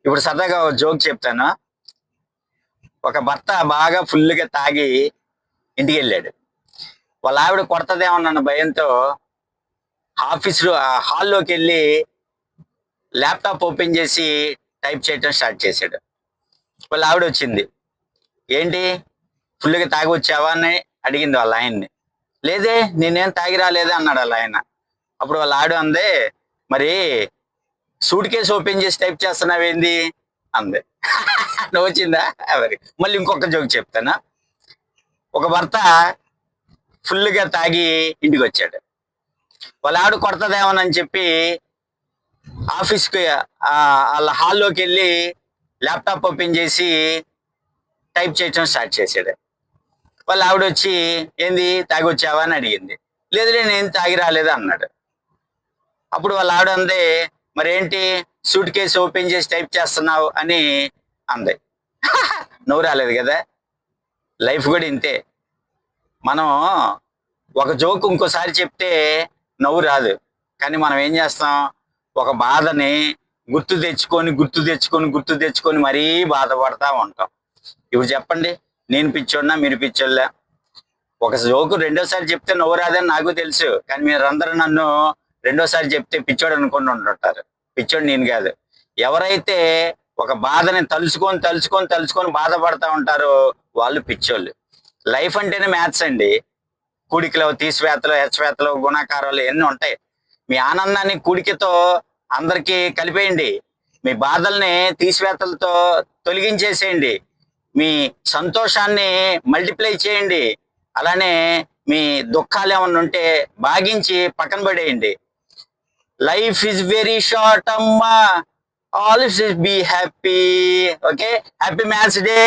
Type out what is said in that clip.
ఇప్పుడు సరదాగా ఒక జోక్ చెప్తాను. ఒక భర్త బాగా ఫుల్‌గా తాగి ఇంటికెళ్ళాడు. వాళ్ళ ఆవిడ కొడతదేమోనన్న భయంతో హాల్‌లోకెళ్ళి ల్యాప్‌టాప్ ఓపెన్ చేసి టైప్ చేయటం స్టార్ట్ చేశాడు. వాళ్ళ ఆవిడొచ్చింది. "ఏంటి ఫుల్‌గా తాగి వచ్చావా?" అని అడిగింది వాళ్ళ ఆయన్ని. "లేదే నేనేం తాగి రాలేదే" అన్నాడు ఆళ్ళాయన. అప్పుడు వాళ్ళ ఆవిడ అంది, "మరి సూట్‌కేస్ ఓపెన్ చేసి టైప్ చేస్తున్నావేంది?" అంది. నవ్వొచ్చిందా? మరి. మళ్ళీ ఇంకొక జోక్ చెప్తాను. ఒక భర్త ఫుల్‌గా తాగి ఇంటికొచ్చాడు. వాళ్ళ ఆవిడ కొడతదేమోనని చెప్పి ఆఫీస్‌కి ఆళ్ళ హాల్‌లోకెళ్ళి ల్యాప్‌టాప్ ఓపెన్ చేసి టైప్ చేయటం స్టార్ట్ చేశాడు. వాళ్ళ ఆవిడొచ్చి, "ఏంది తాగొచ్చావా?" అని అడిగింది. "లేదులే నేను తాగి రాలేదు" అన్నాడు. అప్పుడు వాళ్ళ ఆవిడ అంది, "మరేంటి సూట్‌కేస్ ఓపెన్ చేసి టైప్ చేస్తున్నావు" అని అంది. నవ్వు రాలేదు గదా! లైఫ్ గూడా ఇంతే. మనం ఒక జోక్ ఇంకోసారి చెప్తే నవ్వు రాదు. కానీ మనం ఏం చేస్తాం? ఒక బాధని గుర్తు తెచ్చుకొని మరీ బాధపడతా ఉంటాం. ఇప్పుడు చెప్పండి. నేను పిచ్చోడినా? మీరు పిచ్చోళ్ళా? ఒక జోక్ రెండోసారి చెప్తే నవ్వు రాదని నాకు తెలుసు. కానీ మీరందరూ నన్ను రెండోసారి చెప్తే పిచ్చోడు అనుకుని ఉంటుంటారు. పిచ్చోడు నేను గాదు. ఎవరైతే ఒక బాధని తలుచుకొని బాధపడతా ఉంటారో వాళ్ళు పిచ్చోళ్ళు. లైఫ్ అంటేనే మ్యాథ్స్ అండి. కూడికలు, తీసివేతలు, హెచ్చవేతలు, గుణాకారాలు ఎన్ని ఉంటాయి. మీ ఆనందాన్ని కూడికతో అందరికీ కలిపేయండి. మీ బాధల్ని తీసివేతలతో తొలగించేసేయండి. మీ సంతోషాన్ని మల్టిప్లై చేయండి. అలానే మీ దుఃఖాలు ఏమన్నా ఉంటే భాగించి పక్కన పడేయండి. లైఫ్ ఈజ్ వెరీ షార్ట్ అమ్మా. Always be happy. Okay. Happy maths day.